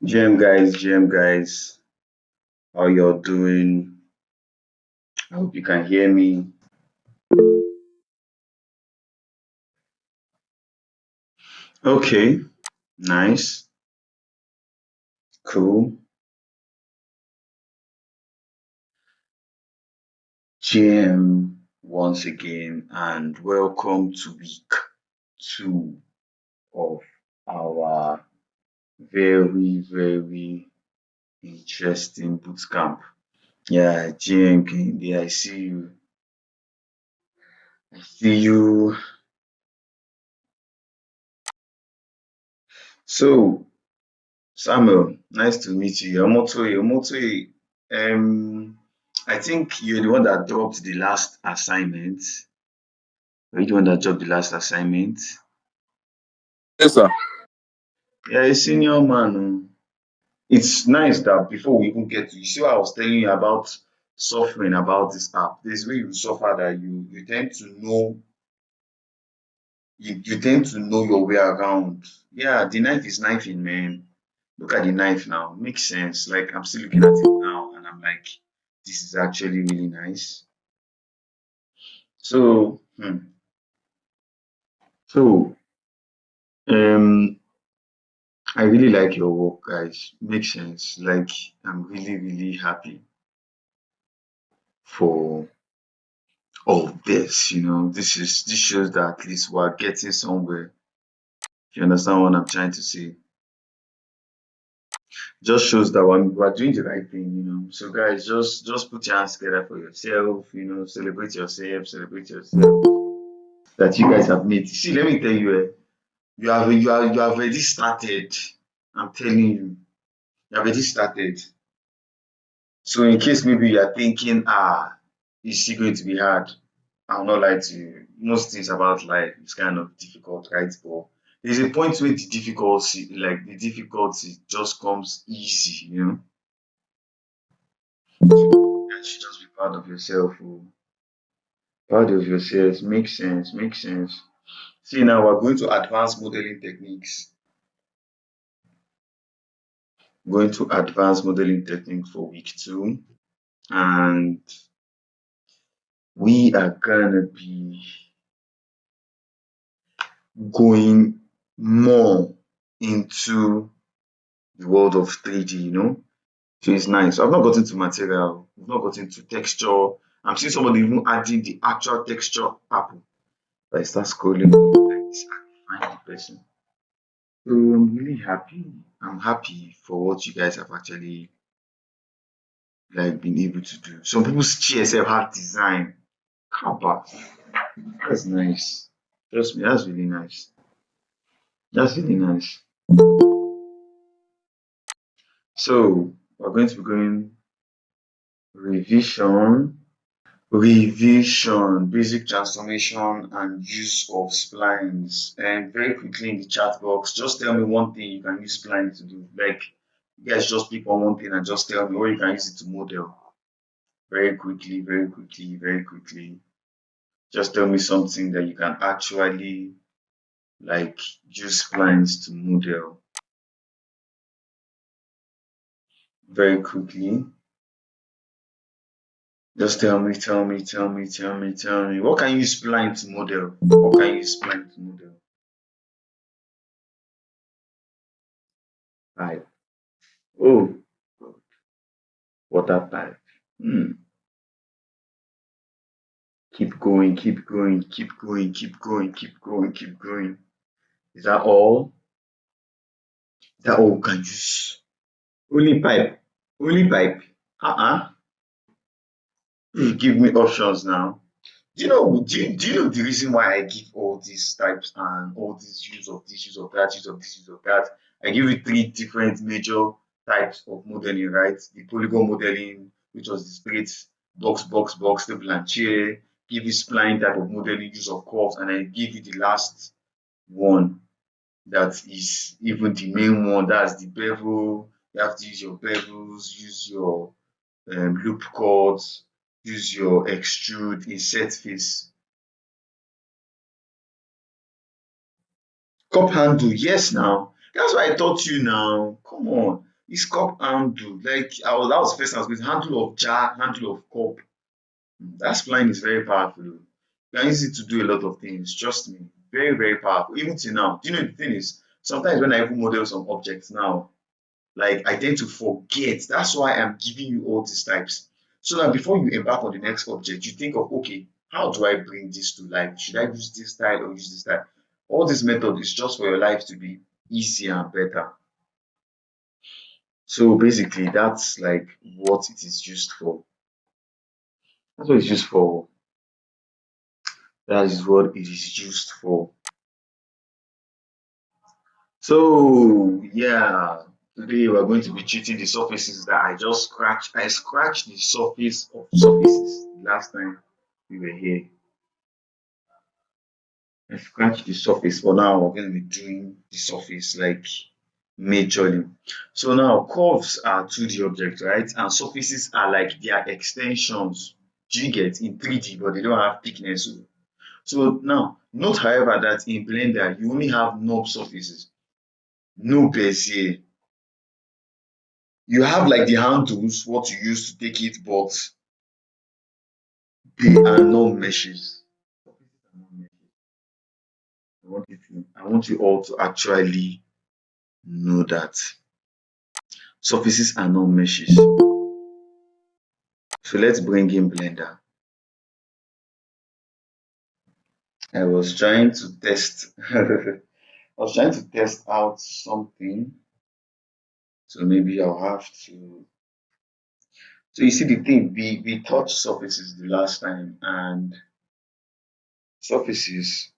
GM guys, how you're doing? I hope you can hear me. Okay, nice, cool. GM once again, and welcome to week two of our very interesting bootcamp. Yeah, GM Kinde, I see you. I see you. So, Samuel, nice to meet you. Omotoye, I think you're the one that dropped the last assignment. Were you the one that dropped the last assignment? Yes, sir. Yeah, a senior man. It's nice that before we even get to, you see what I was telling you about suffering about this app. There's way you suffer that you tend to know you tend to know your way around. Yeah, the knife is knifing, man. Look at the knife now. Makes sense. Like I'm still looking at it now and I'm like, this is actually really nice. So, so um I really like your work, guys. Makes sense. Like I'm really happy for all this, this shows that at least we're getting somewhere. If you understand what I'm trying to say. Just shows that we're doing the right thing. So guys, just put your hands together for yourself, celebrate yourself that you guys have made. See, let me tell you, you have already started. I'm telling you, you have already started. So in case maybe you are thinking, is it going to be hard? I'll not lie to you. Most things about life is kind of difficult, right? But there's a point where the difficulty just comes easy. You should just be proud of yourself. Oh. Proud of yourself. Makes sense. Makes sense. See, now we're going to advanced modeling techniques. Going to advanced modeling technique for week two. And we are gonna be going more into the world of 3D. So it's nice. I've not gotten to material, I've not gotten to texture. I'm seeing somebody even adding the actual texture apple. But I start scrolling like this, I find the person. So I'm really happy. I'm happy for what you guys have actually like been able to do. Some people's chairs have design. How about that's nice. Trust me, that's really nice. That's really nice. So we're going to be going revision. Revision, basic transformation and use of splines. And very quickly in the chat box, just tell me one thing you can use spline to do. Like, you guys just pick on one thing and just tell me, or you can use it to model. Very quickly. Just tell me something that you can actually like use splines to model. Very quickly. Just tell me. What can you use spline to model? What can you use spline to model? Pipe. Oh, water pipe. Keep going. Is that all? Is that all we can use? Only pipe. Only pipe. Uh-uh. You give me options now. Do you know the reason why I give all these types and all these use of this, use of that, use of this, use of that? I give you three different major types of modeling, right? The polygon modeling, which was the straight box, table and chair, give you spline type of modeling, use of curves, and I give you the last one that is even the main one, that's the bevel. You have to use your bevels, use your loop chords, use your extrude, insert face. Cup handle, yes now. That's why I taught you now. Come on. It's cup handle. Like that was the first I was going handle of jar, handle of cup. That spline is very powerful. You can use it to do a lot of things. Trust me. Very, very powerful. Even till now. Do you know the thing is sometimes when I even model some objects now, like I tend to forget. That's why I'm giving you all these types. So that before you embark on the next object, you think of okay, how do I bring this to life? Should I use this style or use this style? All this method is just for your life to be easier and better. So basically, that's like what it is used for. That's what it's used for. That is what it is used for. So yeah, today we're going to be treating the surfaces that I just scratched. I scratched the surface of surfaces last time we were here. I scratched the surface. For now, we're going to be doing the surface like majorly. So now curves are 2D objects, right? And surfaces are like their extensions. Do you get in 3D, but they don't have thickness. So now, note however that in Blender you only have knob surfaces, no bezier. You have like the handles, what you use to take it, but they are not meshes. I want you all to actually know that surfaces are not meshes. So let's bring in Blender. I was trying to test I was trying to test out something. So maybe I'll have to. So you see the thing, we touched surfaces the last time, and surfaces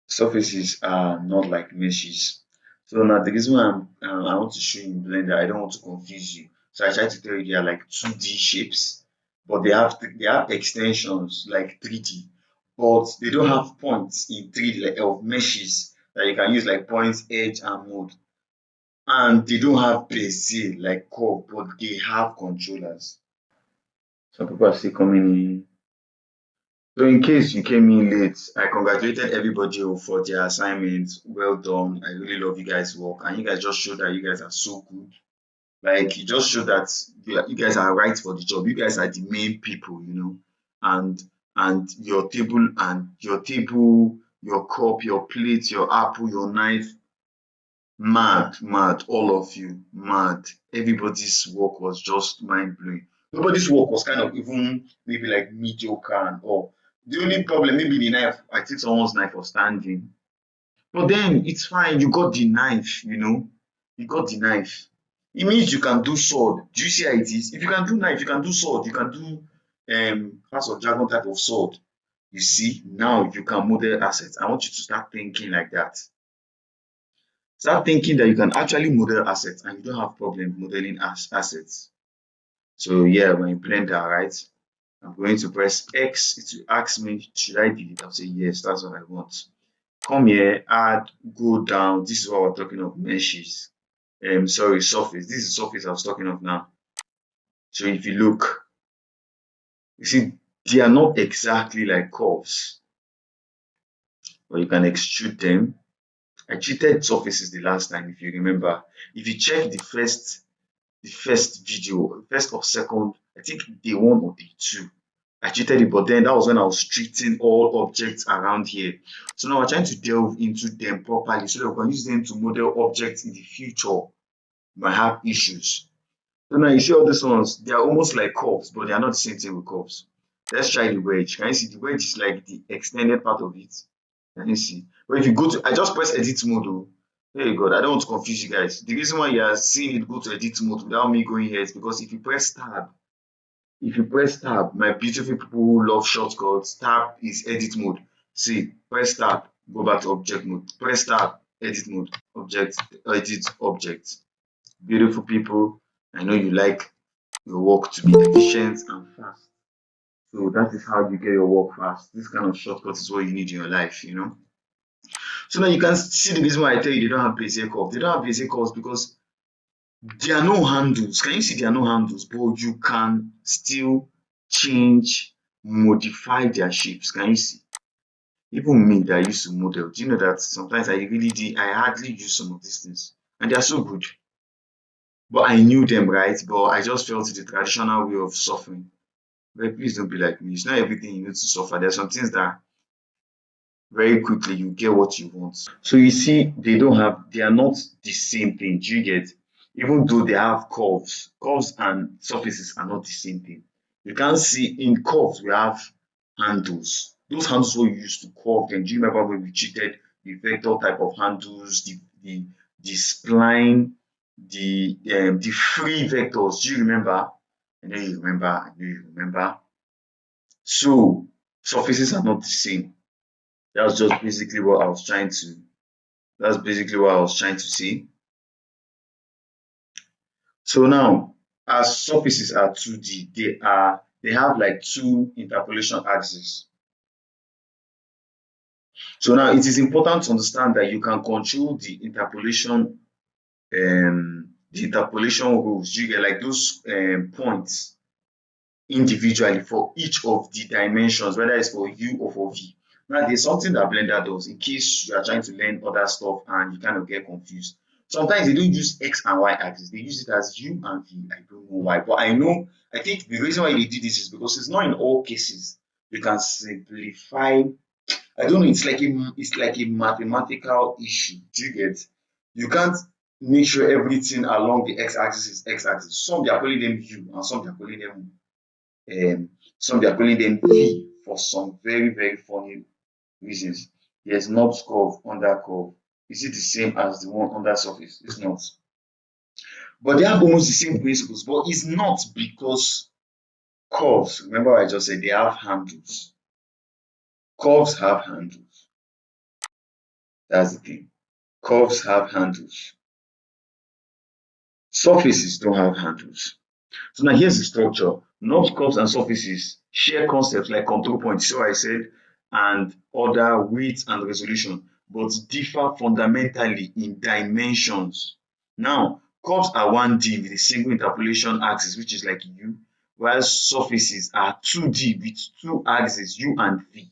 surfaces are not like meshes. So now the reason why I want to show you in Blender, I don't want to confuse you. So I try to tell you they are like 2D shapes, but they have extensions like 3D, but they don't have points in 3D like of meshes that you can use like points, edge, and mode. And they don't have bezier like curve, but they have controllers. Some people are still coming in. So in case you came in late, I congratulated everybody for their assignments. Well done. I really love you guys' work. And you guys just showed that you guys are so good. Like you just showed that you guys are right for the job. You guys are the main people, you know. And your table, your cup, your plate, your apple, your knife, mad, mad, all of you, mad. Everybody's work was just mind blowing. Nobody's work was kind of even maybe like mediocre and all. The only problem, maybe the knife, I think someone's knife was standing. But then it's fine, you got the knife, you know. You got the knife. It means you can do sword. Do you see how it is? If you can do knife, you can do sword, you can do House of Dragon type of sword. You see, now you can model assets. I want you to start thinking like that. Start thinking that you can actually model assets and you don't have problem modeling assets. So yeah, when you Blender, right? I'm going to press X. It will ask me, should I delete? I'll say yes, that's what I want. Come here, add, go down. This is what we're talking of, meshes. Sorry, surface. This is surface I was talking of now. So if you look, you see, they are not exactly like curves, but you can extrude them. I treated surfaces the last time, if you remember. If you check the first video, first or second, I think day one or day two. I cheated it, but then that was when I was treating all objects around here. So now we're trying to delve into them properly so that we can use them to model objects in the future. We might have issues. So now you see all these ones, they are almost like curves, but they are not the same thing with curves. Let's try the wedge. Can you see the wedge is like the extended part of it? Can you see? But if you go to, I just press edit mode. Oh, hey God, I don't want to confuse you guys. The reason why you are seeing it go to edit mode without me going here is because if you press tab, my beautiful people who love shortcuts, tab is edit mode. See, press tab, go back to object mode. Press tab, edit mode, object, edit object. Beautiful people, I know you like your work to be efficient and fast. So that is how you get your work fast. This kind of shortcut is what you need in your life, you know. So now you can see the reason why I tell you they don't have basic curves. They don't have basic curves because there are no handles. Can you see there are no handles? But you can still change, modify their shapes. Can you see? Even me that I used to model, do you know that sometimes I hardly use some of these things, and they are so good. But I knew them, right? But I just felt the traditional way of suffering. But please don't be like me. It's not everything you need to suffer. There's some things that very quickly you get what you want. So you see, they are not the same thing. Do you get? Even though they have curves and surfaces are not the same thing. You can see in curves we have handles. Those handles were used to curve them. Do you remember when we treated the vector type of handles, the spline, the free vectors? Do you remember? I know you remember. I know you remember. So surfaces are not the same. That's just basically what I was trying to That's basically what I was trying to say. So now, as surfaces are 2D, they have like two interpolation axes. So now it is important to understand that you can control the interpolation rules. You get like those points individually for each of the dimensions, whether it's for U or for V. Now, there's something that Blender does in case you are trying to learn other stuff and you kind of get confused. Sometimes they don't use X and Y axis, they use it as U and V. I don't know why, but I think the reason why they do this is because it's not in all cases. You can simplify. I don't know, it's like a mathematical issue. Do you get? You can't make sure everything along the X axis is X axis. Some they are calling them U and some they are calling them some they are calling them V for some very, very funny reasons. There's not curve under curve. Is it the same as the one under surface? It's not. But they have almost the same principles, but it's not because curves, remember what I just said, they have handles. Curves have handles. That's the thing. Curves have handles. Surfaces don't have handles. So now here's the structure. Knobs, curves, and surfaces share concepts like control points, so I said, and order, width, and resolution, but differ fundamentally in dimensions. Now, curves are 1D with a single interpolation axis, which is like U, while surfaces are 2D with two axes, U and V.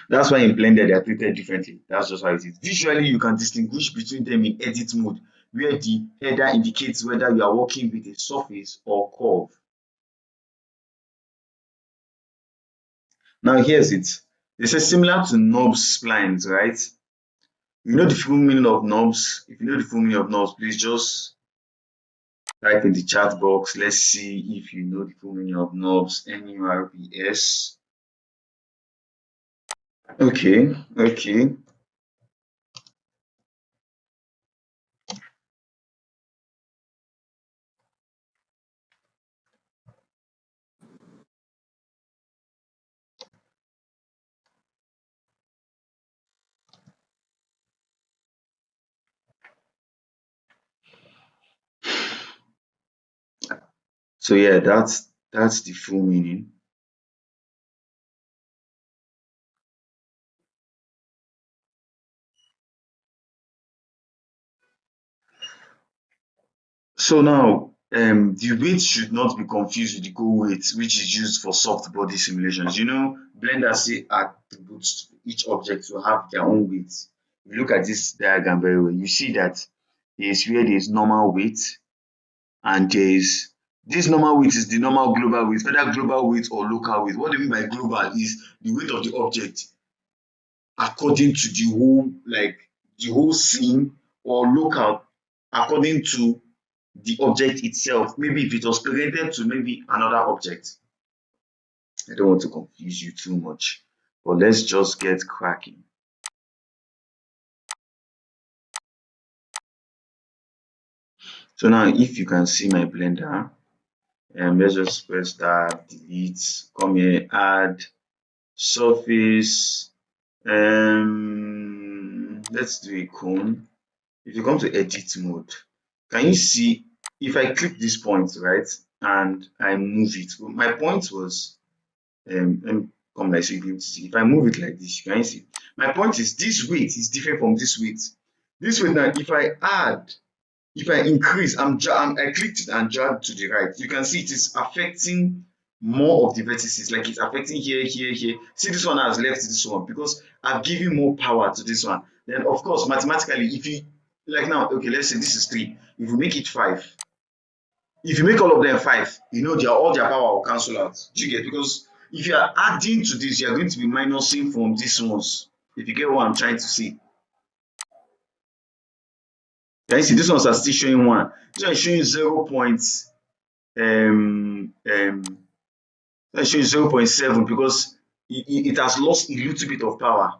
That's why in Blender they are treated differently. That's just how it is. Visually, you can distinguish between them in edit mode, where the header indicates whether you are working with a surface or curve. Now here's it. They say similar to knobs splines, right? You know the full meaning of knobs. If you know the full meaning of knobs, please just type in the chat box. Let's see if you know the full meaning of knobs. NURBS. Okay, okay. So yeah, that's the full meaning. So now, the weight should not be confused with the goal weight, which is used for soft body simulations. You know, Blender say attributes to each object will have their own weight. If you look at this diagram very well, you see that there's where there's normal weight, and there's this normal weight is the normal global weight, whether global weight or local weight. What do you mean by global is the weight of the object according to the whole scene, or local according to the object itself. Maybe if it was related to maybe another object. I don't want to confuse you too much, but let's just get cracking. So now if you can see my Blender, let's just press that, delete, come here, add surface, let's do a cone. If you come to edit mode, can you see if I click this point, right, and I move it? Well, my point was, let me come like so you be able to see. If I move it like this, you can see. My point is this weight is different from this weight. This weight now, if I increase, I clicked it and dragged to the right. You can see it is affecting more of the vertices, like it's affecting here, here, here. See, this one has left this one because I've given more power to this one. Then, of course, mathematically, if you like now, okay, let's say this is 3. If you make it 5, if you make all of them 5, all their power will cancel out. Do you get? Because if you are adding to this, you are going to be minusing from these ones. If you get what I'm trying to say. Can you see this ones are still showing 1? This one is showing 0. That's showing 0.7 because it has lost a little bit of power.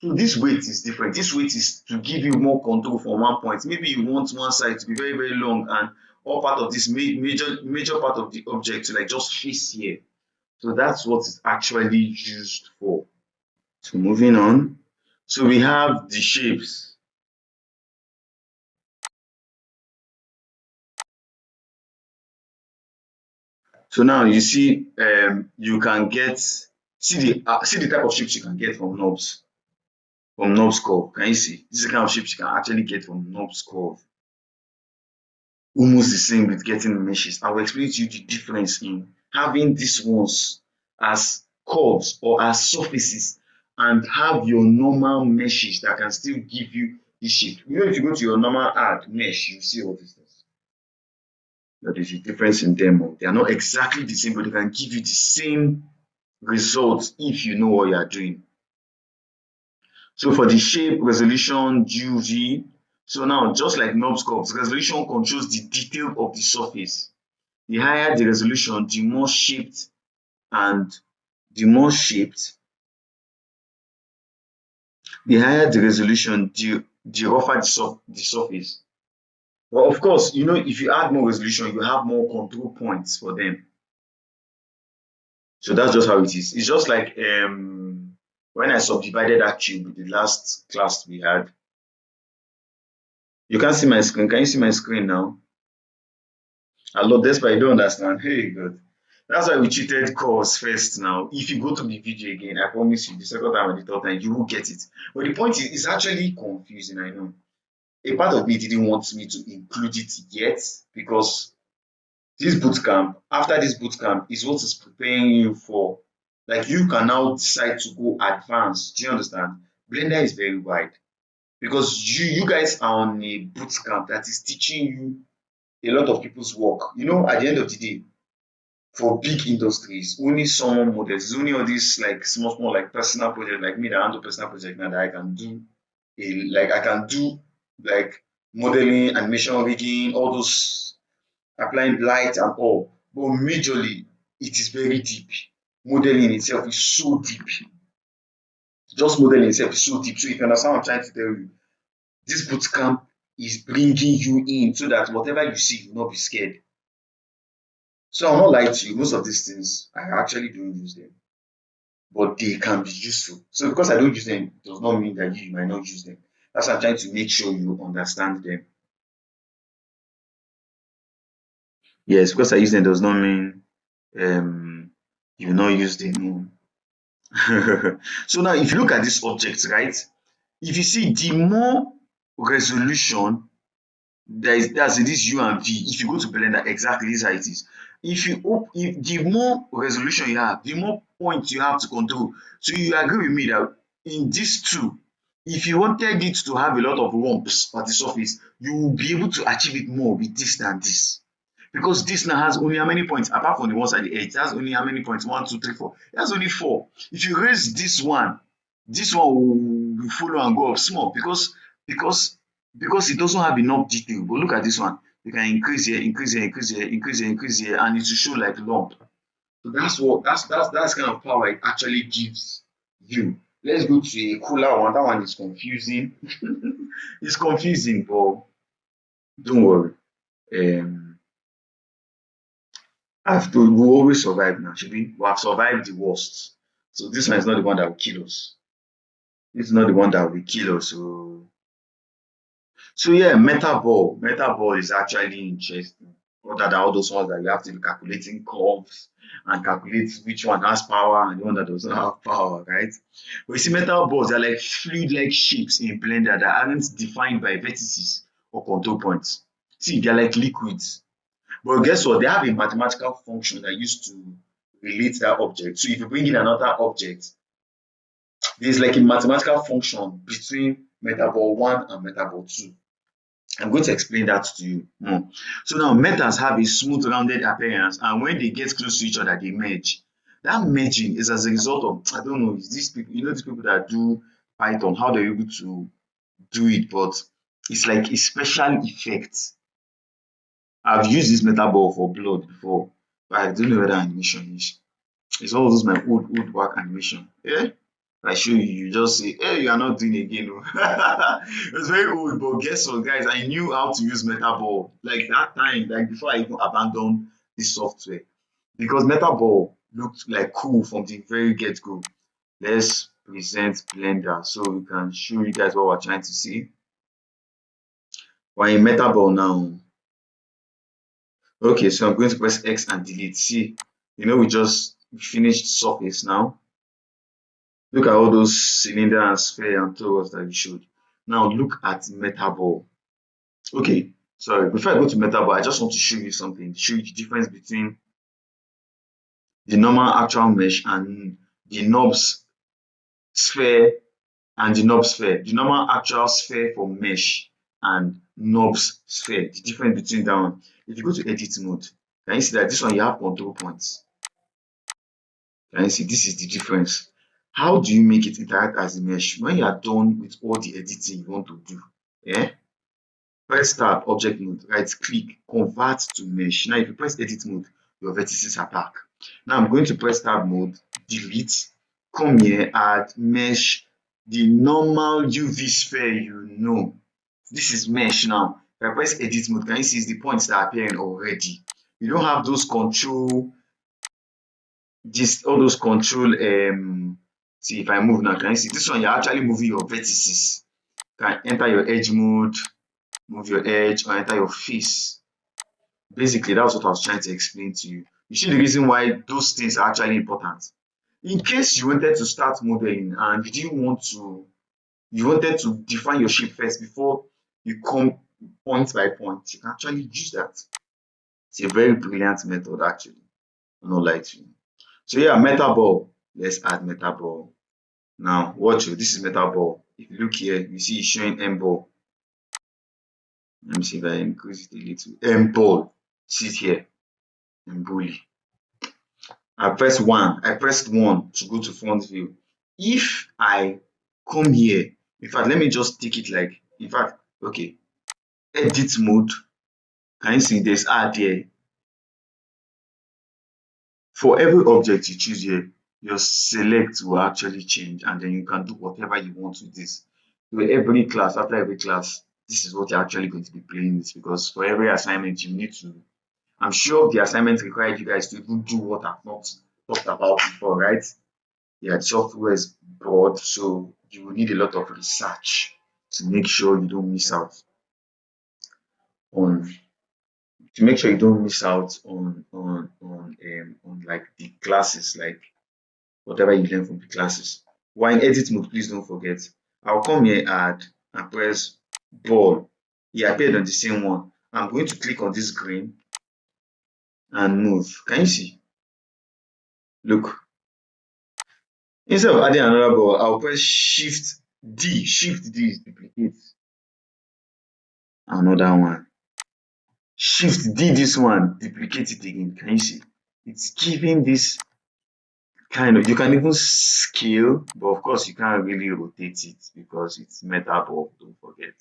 So this weight is different. This weight is to give you more control from one point. Maybe you want one side to be very, very long and all part of this major part of the object to like just face here. So that's what it's actually used for. So moving on. So we have the shapes. So now you see, you can get see the type of shapes you can get from knobs. From knobs curve. Can you see? This is the kind of shapes you can actually get from knobs curve. Almost the same with getting meshes. I will explain to you the difference in having these ones as curves or as surfaces and have your normal meshes that can still give you this shape. If you go to your normal add mesh, you see all these things. There is a difference in them. They are not exactly the same, but they can give you the same results if you know what you are doing. So for the shape, resolution, UV. So now, just like knobs curves, resolution controls the detail of the surface. The higher the resolution, the more shaped the higher the resolution, the rougher the surface. But of course, if you add more resolution, you have more control points for them. So that's just how it is. It's just like when I subdivided that cube the last class we had. You can't see my screen. Can you see my screen now? Hello, despite you don't understand. Hey, good. That's why we treated calls first now. If you go to the video again, I promise you, the second time and the third time, you will get it. But the point is, it's actually confusing, I know. A part of me didn't want me to include it yet because this bootcamp, after this bootcamp, is what is preparing you for. Like, you can now decide to go advanced. Do you understand? Blender is very wide because you guys are on a bootcamp that is teaching you a lot of people's work. At the end of the day, for big industries, only some models, only all these like small like personal projects like me that handle personal project now that I can do like modeling, animation rigging, all those applying light and all. But majorly it is very deep. Modeling itself is so deep. Just modeling itself is so deep. So if you understand what I'm trying to tell you, this bootcamp is bringing you in so that whatever you see, you will not be scared. So I'll not lie to you, most of these things, I actually don't use them. But they can be useful. So because I don't use them, does not mean that you might not use them. That's why I'm trying to make sure you understand them. Yes, because I use them does not mean you not use them. So now if you look at this object, right? If you see the more resolution that's this U and V. If you go to Blender, exactly this is how it is. If the more resolution you have, the more points you have to control. So you agree with me that in these two, if you wanted it to have a lot of lumps at the surface, you will be able to achieve it more with this than this. Because this now has only how many points? Apart from the ones at the edge, it has only how many points? 1, 2, 3, 4. It has only 4. If you raise this one will follow and go up small because it doesn't have enough detail. But look at this one. You can increase here, increase here, increase here, increase here, increase here, and it will show like lump. So that's kind of power it actually gives you. Let's go to a cooler one. That one is confusing. It's confusing, but don't worry. We'll always survive now, should we? We have survived the worst. So this one is not the one that will kill us. This is not the one that will kill us. So yeah, meta ball is actually interesting. Other than all those ones that you have to be calculating curves and calculate which one has power and the one that doesn't have power, right? But you see, metal balls are like fluid-like shapes in Blender that aren't defined by vertices or control points. See, they're like liquids. But guess what? They have a mathematical function that used to relate that object. So if you bring in another object, there's like a mathematical function between metaball 1 and metaball 2. I'm going to explain that to you more. So now metals have a smooth rounded appearance, and when they get close to each other, they merge. That merging is as a result of, I don't know, is these people, these people that do Python, how they're able to do it, but it's like a special effect. I've used this metal ball for blood before, but I don't know where that animation is. It's all those my old work animation. Yeah. I show you, you just say, hey, you are not doing again. Oh. It's very old, but guess what, guys? I knew how to use Metaball like that time, like before I even abandoned this software, because Metaball looked like cool from the very get go. Let's present Blender so we can show you guys what we're trying to see. We're in Metaball now. Okay, so I'm going to press X and delete. See, we just finished surface now. Look at all those cylinder and sphere and toroids that we showed. Now look at Metaball. Okay, sorry, before I go to Metaball, I just want to show you something, show you the difference between the normal actual mesh and the knobs sphere and the knob sphere. The normal actual sphere for mesh and knobs sphere, the difference between that one. If you go to edit mode, can you see that this one you have control points? Can you see this is the difference? How do you make it interact as a mesh? When you are done with all the editing you want to do, yeah? Press tab, object mode, right click, convert to mesh. Now if you press edit mode, your vertices are back. Now I'm going to press tab mode, delete, come here, add mesh, the normal UV sphere. This is mesh now. If I press edit mode, can you see the points that are appearing already? You don't have those control, all those control, see if I move now, can you see this one? You're actually moving your vertices. You can enter your edge mode, move your edge, or enter your face. Basically, that's what I was trying to explain to you. You see the reason why those things are actually important. In case you wanted to start modeling and you wanted to define your shape first before you come point by point, you can actually use that. It's a very brilliant method actually. I'm not lie to you. So yeah, Metaball. Let's add Metaball. Now watch it. This is Metaball. If you look here, you see it's showing M ball. Let me see if I increase it a little. M ball. See it here. M bully. I press 1. I pressed 1 to go to front view. If I come here, in fact, let me just take it like, in fact, okay, edit mode. Can you see there's R there? For every object you choose here, your select will actually change, and then you can do whatever you want with this. So every class, after every class, this is what you're actually going to be playing with, because for every assignment you need to, I'm sure the assignment required you guys to even do what I've not talked about before, right? Yeah, the software is broad, so you will need a lot of research to make sure you don't miss out on on like the classes, like whatever you learn from the classes. While in edit mode, please don't forget. I'll come here, add, and press ball. He appeared on the same one. I'm going to click on this green and move. Can you see? Look. Instead of adding another ball, I'll press Shift D. Shift D is duplicate. Another one. Shift D, this one, duplicate it again. Can you see? It's giving this kind of, you can even scale, but of course you can't really rotate it because it's metal, don't forget.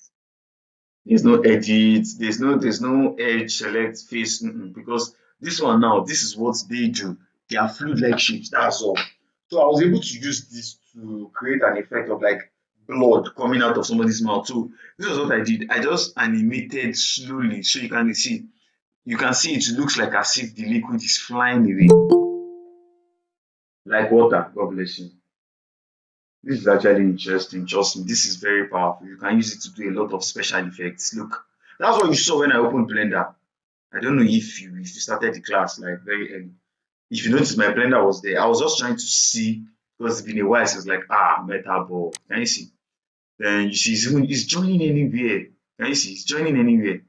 There's no edit, there's no edge, select face, because this one now, this is what they do. They are fluid-like shapes, that's all. So I was able to use this to create an effect of like blood coming out of somebody's mouth. So this is what I did. I just animated slowly, so you can see. You can see it looks like as if the liquid is flying away, like water. God bless you. This is actually interesting. Trust me, this is very powerful. You can use it to do a lot of special effects. Look, that's what you saw when I opened Blender. I don't know if you started the class like very early. If you notice, my Blender was there. I was just trying to see because it's been a while since like metal ball. Can you see? Then you see it's joining anywhere. Can you see? It's joining anywhere.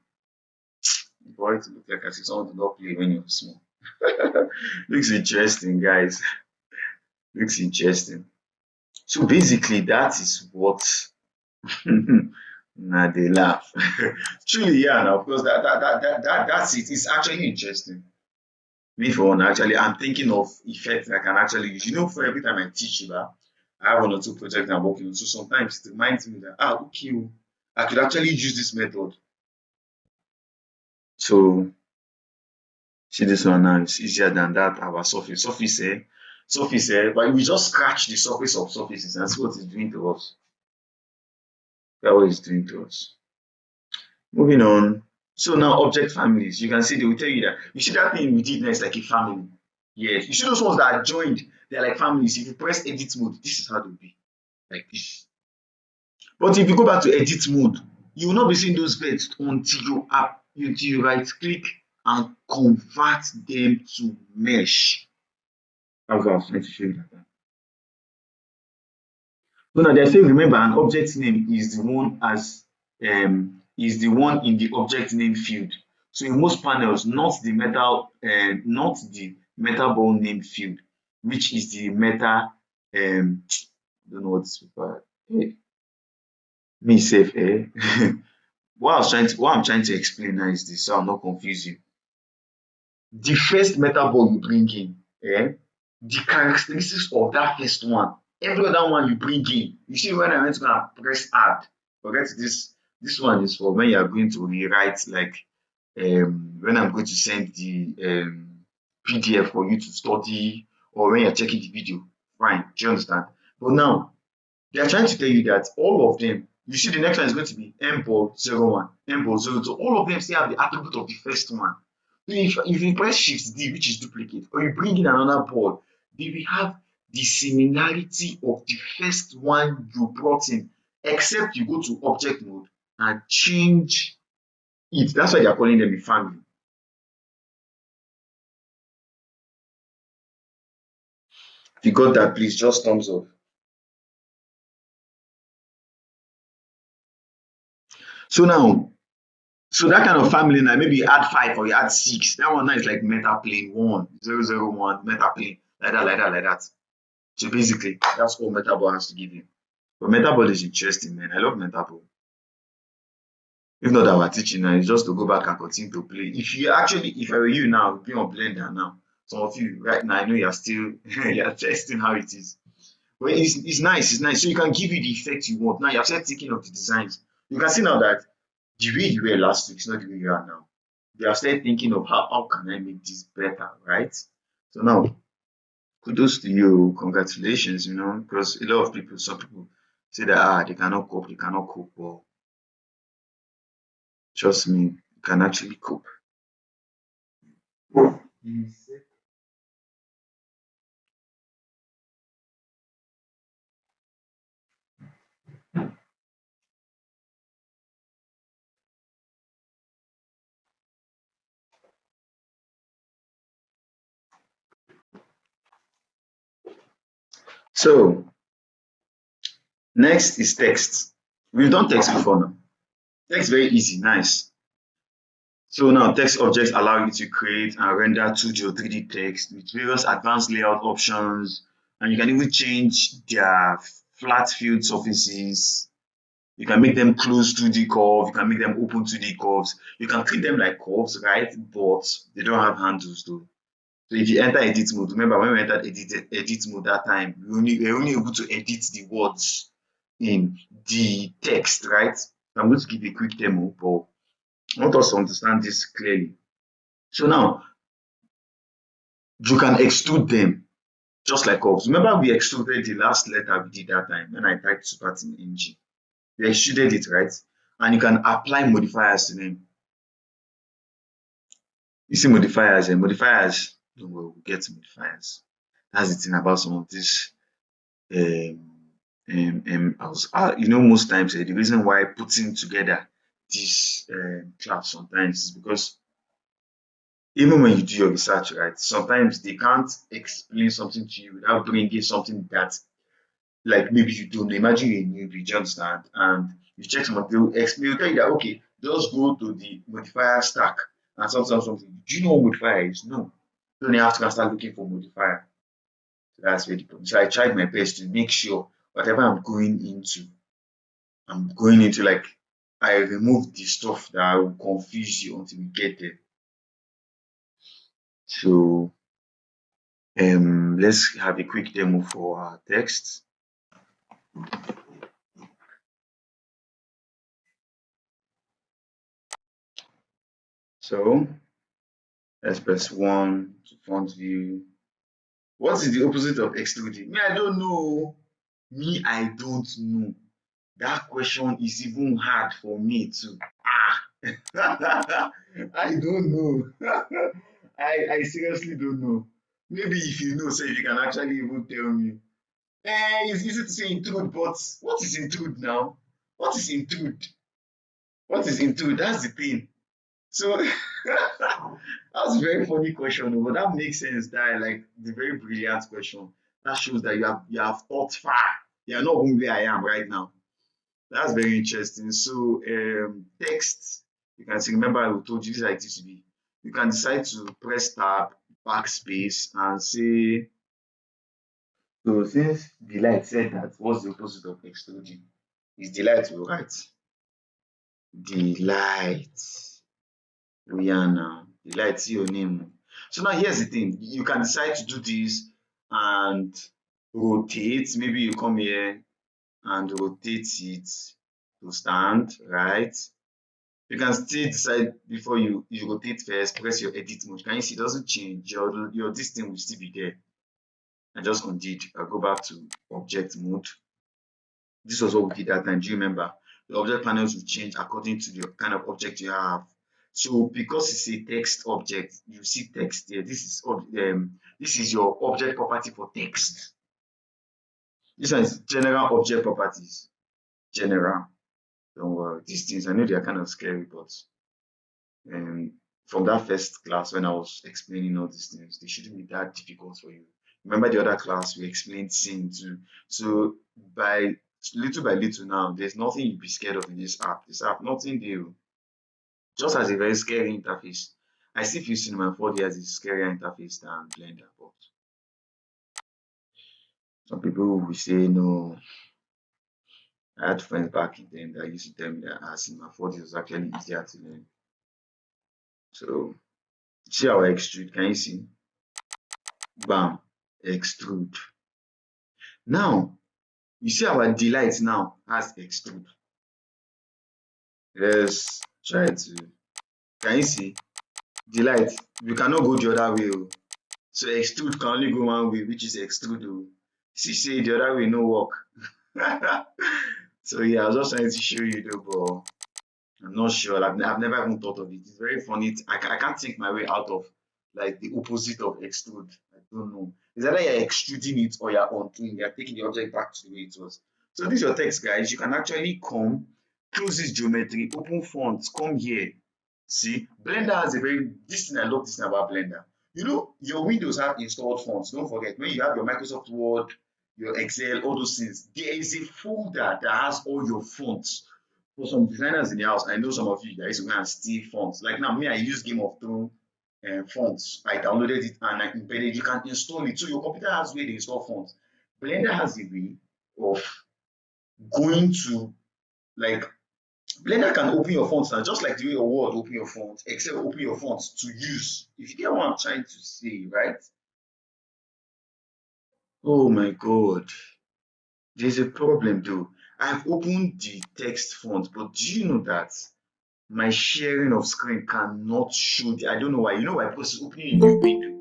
For it to look like as if someone did not play when you were small. Looks interesting, guys. Looks interesting. So basically, that is what. Nah, they laugh. Truly, yeah. Now, of course, that's it. It's actually interesting. Me for one, actually, I'm thinking of effects I can actually use. For every time I teach you that, I have one or two projects I'm working on. So sometimes it reminds me that okay, I could actually use this method. So see this one now is easier than that. Our surface, but we just scratch the surface of surfaces and see what it's doing to us. That's what it's doing to us. Moving on. So now object families. You can see they will tell you that you see that thing we did next like a family. Yes. You see those ones that are joined, they're like families. If you press edit mode, this is how they'll be. Like this. But if you go back to edit mode, you will not be seeing those beds until you right click and convert them to mesh. That's what I was trying to show you that. So now they say remember an object name is the one in the object name field. So in most panels, not the metal ball name field, which is the meta I don't know what this paper. Me safe what I'm trying to explain now is this, so I'm not confuse you. The first metal ball you bring in, the characteristics of that first one, every other one you bring in. You see, when I went to go and press add, forget this. This one is for when you are going to rewrite, like when I'm going to send the PDF for you to study, or when you're checking the video. Fine, do you understand? But now they are trying to tell you that all of them, you see the next one is going to be M-ball 01, M-ball 02. All of them still have the attribute of the first one. So if you press Shift D, which is duplicate, or you bring in another ball, they will have the similarity of the first one you brought in, except you go to object mode and change it. That's why they are calling them a family. If you got that, please just thumbs up. So now, so that kind of family now, maybe you add 5 or you add 6. That one now is like meta plane 1, 0, 0, 1, meta plane, like that, like that, like that. So basically, that's all Metaball has to give you. But Metaball is interesting, man. I love Metaball. If not our teaching now, it's just to go back and continue to play. If I were you now, be on Blender now. Some of you right now, I know you're still you're testing how it is. But it's nice, it's nice. So you can give you the effect you want. Now you have started thinking of the designs. You can see now that the way you were last week is not the way you are now. You have started thinking of how can I make this better, right? So now kudos to you, congratulations, because a lot of people, some people say that they cannot cope, but trust me, you can actually cope. So next is text. We've done text before now. Text very easy, nice. So now text objects allow you to create and render 2D or 3D text with various advanced layout options, and you can even change their flat field surfaces. You can make them close 2D curve, you can make them open 2D curves. You can treat them like curves, right? But they don't have handles though. So if you enter edit mode, remember when we entered edit mode that time, we were only able to edit the words in the text, right? I'm going to give a quick demo, but I want us to understand this clearly. So now you can extrude them just like curves. Remember we extruded the last letter we did that time when I typed super in ng. We extruded it, right? And you can apply modifiers to them. You see modifiers and modifiers, don't worry, we'll get to modifiers. That's the thing about some of this. Most times the reason why putting together this class sometimes is because even when you do your research, right, sometimes they can't explain something to you without bringing something that, like, maybe you don't know. Imagine you're a newbie, do you understand? And you check some, they'll tell you that, okay, just go to the modifier stack and something. Do you know what modifier is? No. Then you have to start looking for modifier. So that's where the problem. So I tried my best to make sure whatever I'm going into like I remove the stuff that will confuse you until we get there. So let's have a quick demo for our text. So let's press 1 to font view. What is the opposite of extruding? Me, I don't know. Me, I don't know. That question is even hard for me too. I don't know. I seriously don't know. Maybe if you know, say you can actually even tell me. It's easy to say intrude, but what is intrude now? What is intrude? What is intrude? That's the thing. So that's a very funny question, but that makes sense. That like the very brilliant question. That shows that you have thought far. You are not even where I am right now. That's very interesting. So text, you can see, remember I told you this is like this to be. You can decide to press tab, backspace, and say, so since delight said that, what's the opposite of extruding? Is delight to write. Delight. We are now. Delight, see your name. So now here's the thing. You can decide to do this and rotate. Maybe you come here and rotate it to stand, right? You can still decide before you rotate first, press your edit mode. Can you see it doesn't change? Your this thing will still be there. I just undid. I'll go back to object mode. This was what we did that time. Do you remember? The object panels will change according to the kind of object you have. So because it's a text object, you see text there. This is your object property for text. This one is general object properties. General. Don't worry. These things I know they are kind of scary, but from that first class when I was explaining all these things, they shouldn't be that difficult for you. Remember the other class we explained scene too. So by little now, there's nothing you'd be scared of in this app. This app, nothing new. Just has a very scary interface. I still feel Cinema 4D has a scarier interface than Blender, but some people will say no. I had friends back in then that used to tell me that Cinema 4D was actually easier to learn. So see how I extrude, can you see? Bam, extrude. Now, you see our delight now has extrude. Let's try to, can you see? Delight, we cannot go the other way. Oh. So extrude can only go one way, which is extrude. Oh. See, say the other way no work. So yeah, I was just trying to show you though, but I'm not sure. I've never even thought of it. It's very funny. I can't think my way out of like the opposite of extrude. I don't know. It's either you're extruding it or you're undoing. You're taking the object back to the way it was. So this is your text, guys. You can actually come, close this geometry, open fonts, come here. See, Blender has a very, this thing I love this thing about Blender. You know, your Windows have installed fonts. Don't forget, when you have your Microsoft Word, your Excel, all those things, there is a folder that has all your fonts. For some designers in the house, I know some of you guys who can steal fonts. Like now, me, I use Game of Thrones fonts. I downloaded it and I embedded. You can install it. So your computer has where they install fonts. Blender has a way of going to like Blender can open your fonts now, just like the way your Word open your fonts, Excel open your fonts to use. If you get what I'm trying to say, right? Oh my God. There's a problem though. I've opened the text font, but do you know that my sharing of screen cannot show the, I don't know why. You know why? Because it's opening a new window.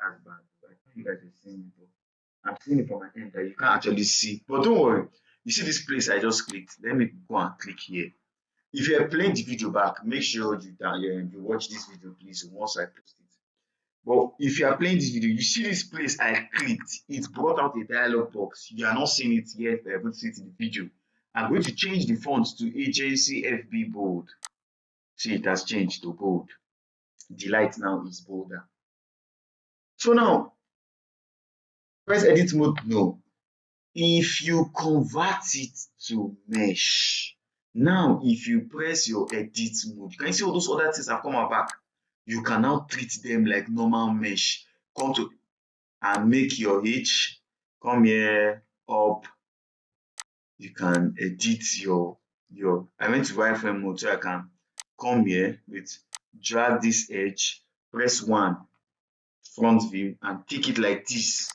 That's bad. I think you guys are seeing it, but I'm seeing it from my end that you can't actually see. But don't worry. You see this place I just clicked. Let me go and click here. If you are playing the video back, make sure you watch this video, please, once I post it. But if you are playing this video, you see this place I clicked, it brought out a dialog box. You are not seeing it yet, but you're able to see it in the video. I'm going to change the font to agency FB bold. See, it has changed to bold. Delight now is bolder. So now, press edit mode, no. If you convert it to mesh, now if you press your edit mode, can you see all those other things have come back? you can now treat them like normal mesh. Come to and make your H come here up. You can edit your I went to wireframe mode so I can come here with drag this edge, press 1 front view and take it like this.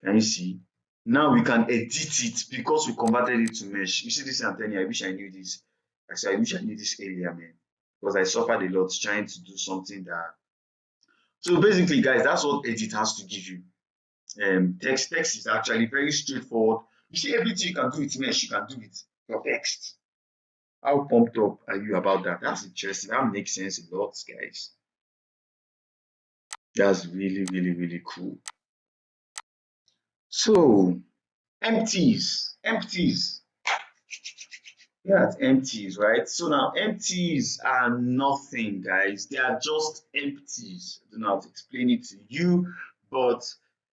Can you see? Now we can edit it because we converted it to mesh. You see this, I'm telling you, I wish I knew this. I said, I wish I knew this earlier, man. Because I suffered a lot trying to do something that. So basically, guys, that's what edit has to give you. Text is actually very straightforward. You see, everything you can do with mesh, you can do with your text. How pumped up are you about that? That's interesting. That makes sense a lot, guys. That's really, really, really cool. So, empties. Yeah, it's empties, right? So now empties are nothing, guys. They are just empties. I don't know how to explain it to you, but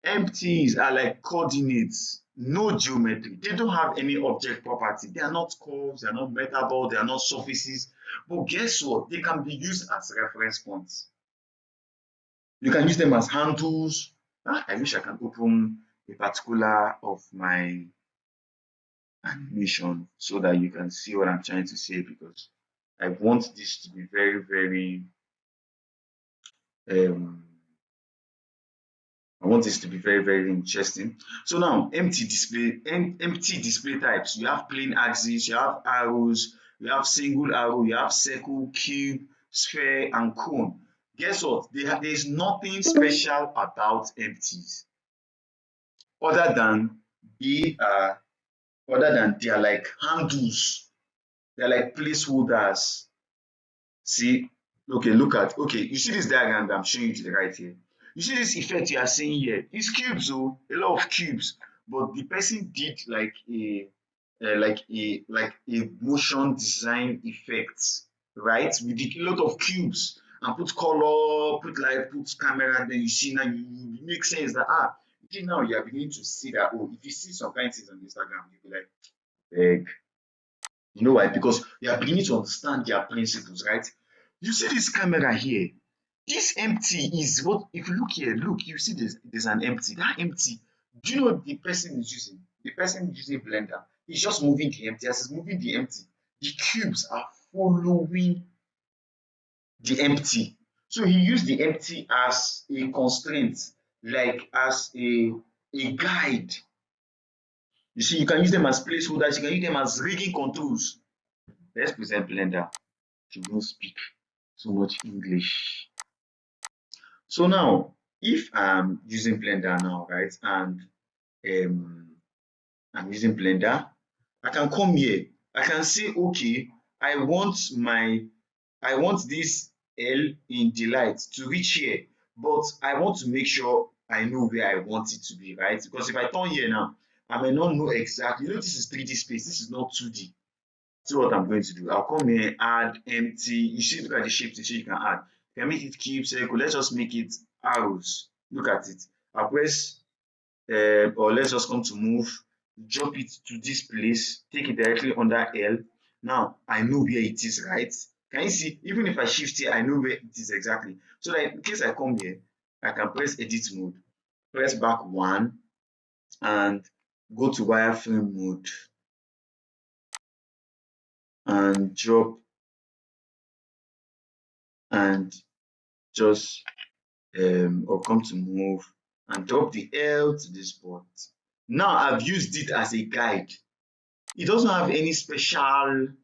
empties are like coordinates, no geometry. They don't have any object property. They are not curves, they are not metaball, they are not surfaces. But guess what? They can be used as reference points. You can use them as handles. I wish I can open a particular of my animation so that you can see what I'm trying to say, because I want this to be very, very um I want this to be very, very interesting. So now empty display types. You have plain axis, you have arrows, you have single arrow, you have circle, cube, sphere, and cone. Guess what? There's nothing special about empties other than they are they are like handles, they're like placeholders. See, okay, okay, you see this diagram that I'm showing you to the right here. You see this effect you are seeing here. It's cubes, oh, a lot of cubes, but the person did like a motion design effect, right? We did a lot of cubes and put color, put light, put camera. Then you see now you make sense that you see now you are beginning to see that, oh, if you see some kind of things on Instagram, you'll be like, beg. You know why? Because you are beginning to understand their principles, right? You see this camera here. This empty is what, if you look here, look, you see there's an empty. That empty, do you know the person is using? The person using blender. He's just moving the empty. As he's moving the empty, the cubes are following the empty. So he used the empty as a constraint, like as a guide. You see, you can use them as placeholders, you can use them as rigging controls. Let's present blender. You don't speak so much English. So now, if I'm using Blender now, right, and um, I'm using Blender, I can come here. I can say, okay, I want this L in the light to reach here, but I want to make sure I know where I want it to be, right? Because if I turn here now, I may not know exactly. You know, this is 3D space. This is not 2D. See what I'm going to do. I'll come here, add empty. You see, look at the shape to see you can add. You can make it cube, circle. Let's just make it arrows. Look at it. I'll press, or let's just come to move, drop it to this place, take it directly under L. Now, I know where it is, right? Can you see? Even if I shift here, I know where it is exactly. So that in case I come here, I can press edit mode, press back 1, and go to wireframe mode and drop and just or come to move and drop the L to this spot. Now I've used it as a guide. It doesn't have any special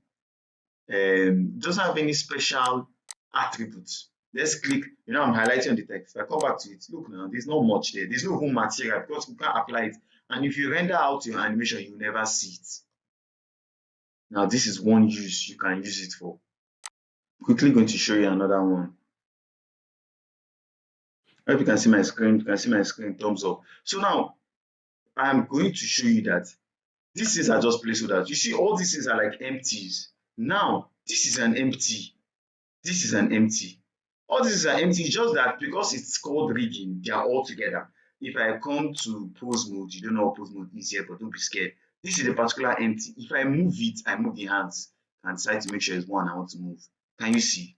attributes. Let's click, you know, I'm highlighting on the text. If I come back to it, look now, there's not much there. There's no home material because you can't apply it. And if you render out your animation, you'll never see it. Now this is one use you can use it for. Quickly going to show you another one. I hope you can see my screen. You can see my screen, thumbs up. So now I'm going to show you that these things are just placeholders. You see, all these things are like empties. Now, this is an empty. This is an empty. All these are empty, just that because it's called rigging, they are all together. If I come to pose mode, you don't know what pose mode is yet, but don't be scared. This is a particular empty. If I move it, I move the hands and decide to make sure it's one I want to move. Can you see?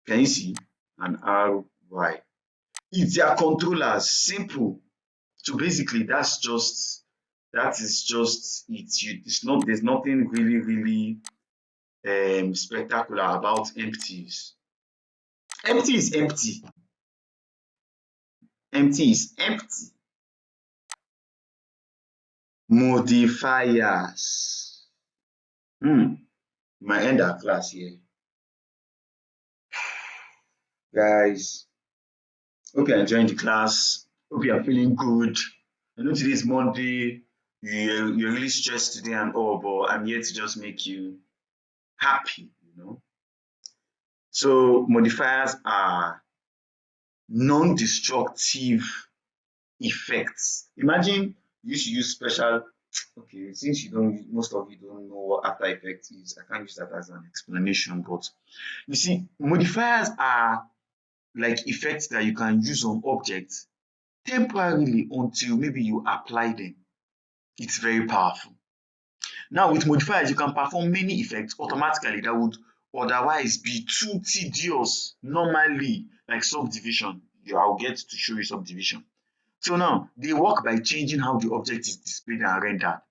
Can you see? And ry. It's their controllers. Simple. So basically, that is just it. It's not. There's nothing really spectacular about empties. Empty is empty. Empty is empty. Modifiers. Might end our class here. Guys, hope you're enjoying the class. Hope you are feeling good. I know today is Monday. You're really stressed today and all, but I'm here to just make you happy, So modifiers are non-destructive effects. Imagine you should use special. Okay, since most of you don't know what after effect is, I can't use that as an explanation. But you see, modifiers are like effects that you can use on objects temporarily until maybe you apply them. It's very powerful. Now with modifiers, you can perform many effects automatically that would otherwise be too tedious normally, like subdivision. I'll get to show you subdivision. So now they work by changing how the object is displayed and rendered.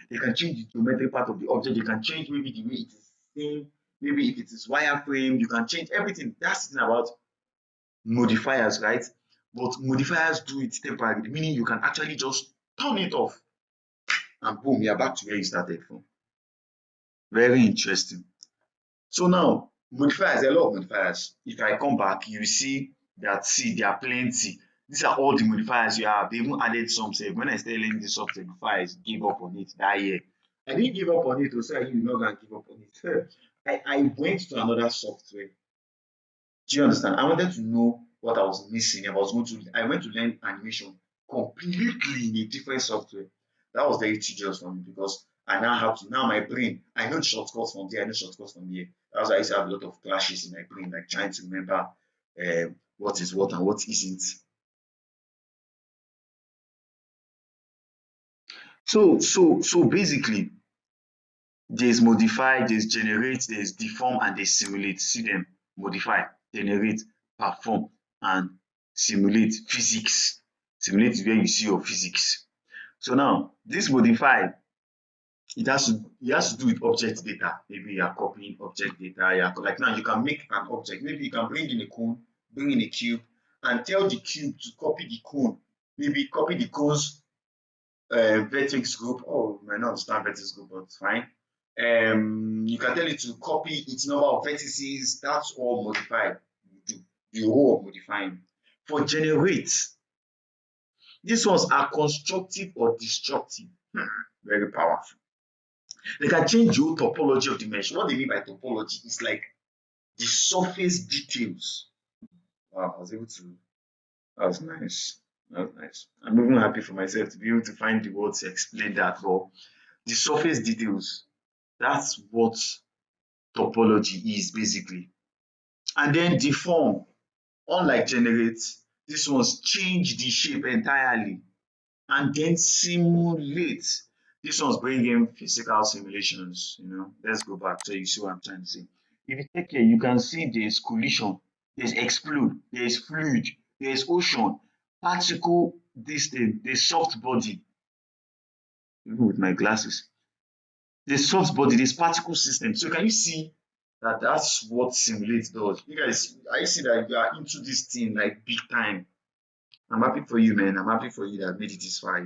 They can change the geometric part of the object. They can change maybe the way it is seen. Maybe if it is wireframe, you can change everything. That's the thing about modifiers, right? But modifiers do it temporarily, meaning you can actually just turn it off and boom, you're back to where you started from. Very interesting. So now, modifiers, a lot of modifiers. If I come back, you see that, there are plenty. These are all the modifiers you have. They even added some. Say, when I started learning this subject before I gave up on it that year. I didn't give up on it to say you're not going to give up on it. I went to another software. Do you understand? I wanted to know what I was missing. I went to learn animation completely in a different software. That was very tedious for me because I now have to, now my brain, I know shortcuts from there, I know shortcuts from here. That's why I used to have a lot of clashes in my brain, like trying to remember what is what and what isn't. So basically, there's modify, there's generate, there's deform, and there's simulate. See them: modify, generate, perform, and simulate. Physics. Simulate is where you see your physics. So now, this modify, it has to do with object data. Maybe you are copying object data. Like now, you can make an object. Maybe you can bring in a cone, bring in a cube, and tell the cube to copy the cone. Maybe copy the cone's vertex group. Oh, you might not understand vertex group, but it's fine. You can tell it to copy its number of vertices. That's all modified. You do the role of modifying. For generate, these ones are constructive or destructive. Very powerful. They can change the whole topology of the mesh. What they mean by topology is like the surface details. Wow, I was able to. That was nice. That was nice. I'm even happy for myself to be able to find the words to explain that. But the surface details, that's what topology is basically. And then deform, unlike generate, this one's change the shape entirely. And then simulate. This one's bringing physical simulations, Let's go back so you see what I'm trying to say. If you take care, you can see there's collision, there's explode, there's fluid, there's ocean, particle, this thing, there's soft body. Even with my glasses. There's soft body, there's particle system. So can you see that that's what simulate does? You guys, I see that you are into this thing like big time. I'm happy for you, man. I'm happy for you that made it this far.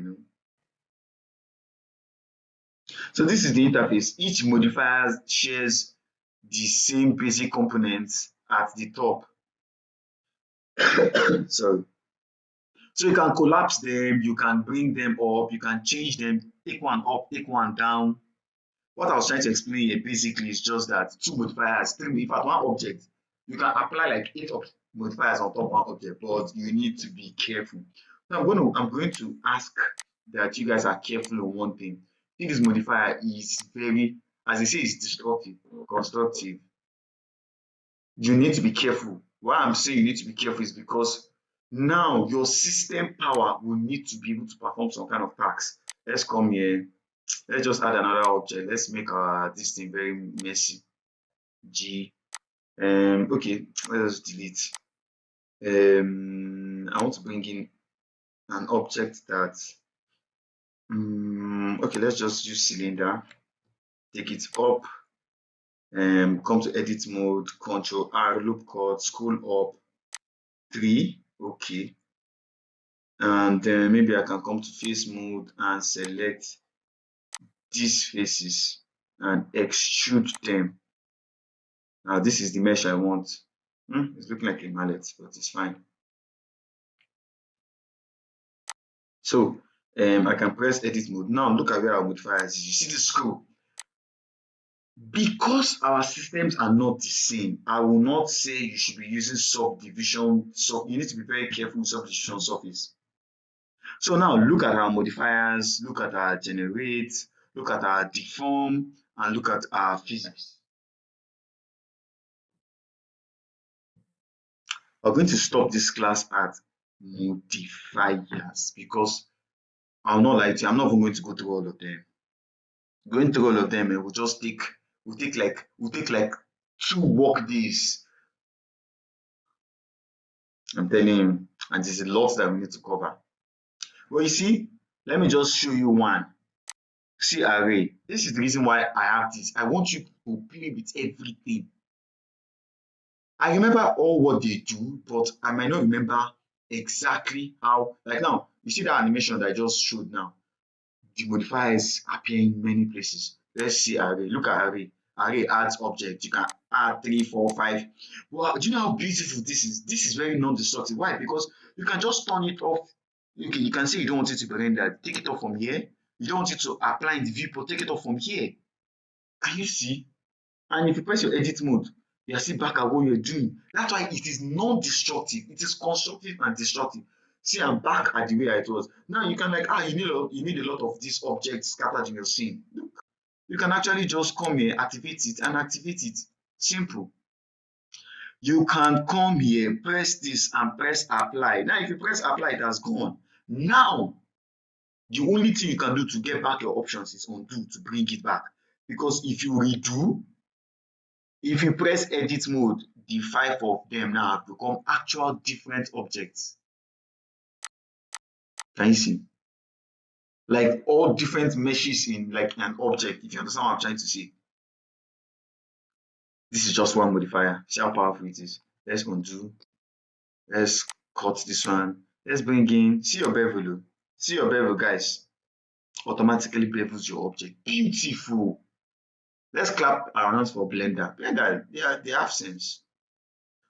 So this is the interface. Each modifier shares the same basic components at the top. Sorry. So you can collapse them, you can bring them up, you can change them, take one up, take one down. What I was trying to explain here basically is just that two modifiers, three, in fact, one object, you can apply like 8 modifiers on top of one object, but you need to be careful. So I'm going to ask that you guys are careful on one thing. I think this modifier is very, as they say, it's destructive, constructive. You need to be careful. Why I'm saying you need to be careful is because now your system power will need to be able to perform some kind of task. Let's come here. Let's just add another object. Let's make this thing very messy. G Okay, let's delete. I want to bring in an object that okay, let's just use cylinder. Take it up, come to edit mode, Control R, loop cut, scroll up 3. Okay, and then maybe I can come to face mode and select these faces and extrude them. Now this is the mesh I want. It's looking like a mallet, but it's fine. So I can press edit mode. Now look at where our modifiers is. You see this scroll? Because our systems are not the same, I will not say you should be using subdivision. So you need to be very careful with subdivision surface. So now look at our modifiers, look at our generate, look at our deform, and look at our physics. We're going to stop this class at modifiers because I'll not lie to you, I'm not even going to go through all of them. Going through all of them, will just take we'll take like 2 work days. I'm telling you, and there's a lot that we need to cover. Well, you see, let me just show you one. See array. This is the reason why I have this. I want you to play with everything. I remember all what they do, but I might not remember exactly how. Like now, you see that animation that I just showed now. The modifiers appear in many places. Let's see array. Look at array. Array adds object. You can add 3, 4, 5. Wow, do you know how beautiful this is? This is very non-destructive. Why? Because you can just turn it off. Okay, you can say you don't want it to be rendered. Take it off from here. You don't want it to apply in the viewport. Take it off from here. Can you see? And if you press your edit mode, you are still back at what you're doing. That's why it is non-destructive. It is constructive and destructive. See, I'm back at the way I was. Now you can like, you need a lot of these objects scattered in your scene. Look, you can actually just come here, activate it, and activate it. Simple. You can come here, press this, and press apply. Now, if you press apply, it has gone. Now, the only thing you can do to get back your options is undo to bring it back. Because if you redo, if you press edit mode, the 5 of them now have become actual different objects. Can you see? Like all different meshes in like an object, if you understand what I'm trying to say. This is just one modifier. See how powerful it is. Let's undo. Let's cut this one. Let's bring in, see your bevel. See your bevel, guys. Automatically bevels your object. Beautiful. Let's clap our hands for Blender. Blender, they have sense.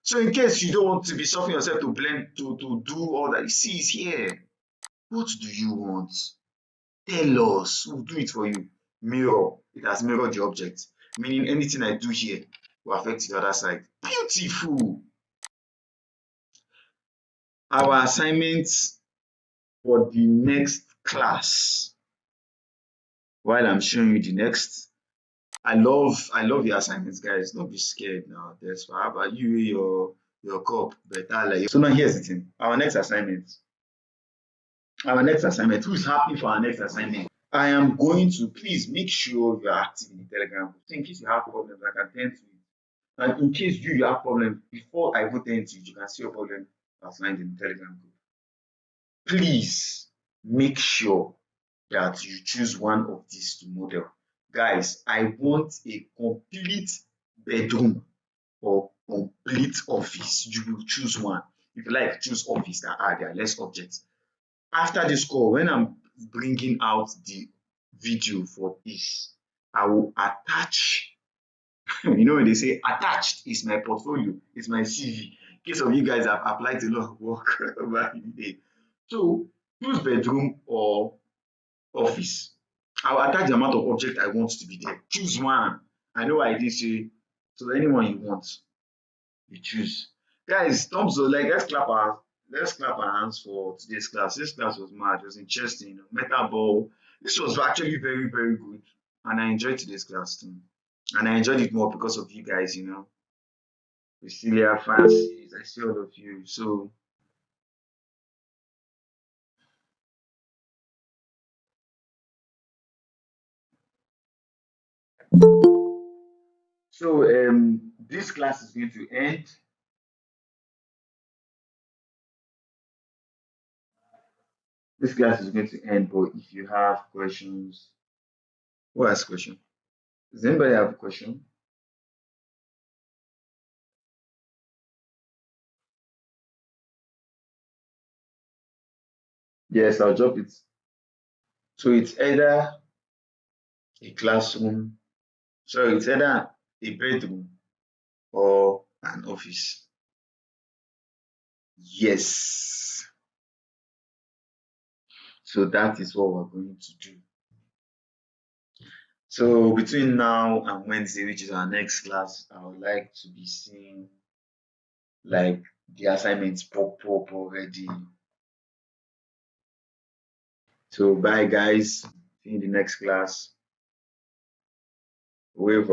So in case you don't want to be suffering yourself to blend to do all that, you see is here. What do you want? Tell us. We'll do it for you. Mirror. It has mirrored the object. Meaning anything I do here will affect the other side. Beautiful. Our assignment for the next class. While I'm showing you the next, I love your assignments, guys. Don't be scared now. That's why. How about you, your cup better like. So now here's the thing. Our next assignment. Our next assignment. Who's happy for our next assignment? I am going to please make sure you are active in the Telegram group. So in case you have problems, I can tend to it. And in case you have problems, before I go tend to it, you can see your problem outlined in the Telegram group. Please make sure that you choose one of these to model. Guys, I want a complete bedroom or complete office. You will choose one. If you like, choose office that there are less objects. After this call, when I'm bringing out the video for this, I will attach, you know when they say attached is my portfolio, it's my CV. In case of you guys have applied a lot of work back in the day. So choose bedroom or office. I will attach the amount of object I want to be there. Choose one. I know I did say, so anyone you want, you choose. Guys, thumbs up, like let's clap our hands for today's class. This class was mad, it was interesting, you know, meta ball. This was actually very, very good. And I enjoyed today's class too. And I enjoyed it more because of you guys, you know. Priscilla, Francis, I see all of you. So this class is going to end. This class is going to end, but if you have questions, who has question? Does anybody have a question? Yes, I'll drop it. So it's either a classroom, sorry, it's either a bedroom or an office. Yes. So that is what we're going to do. So between now and Wednesday, which is our next class, I would like to be seeing like the assignments pop up already. So bye guys. See you in the next class. Wave.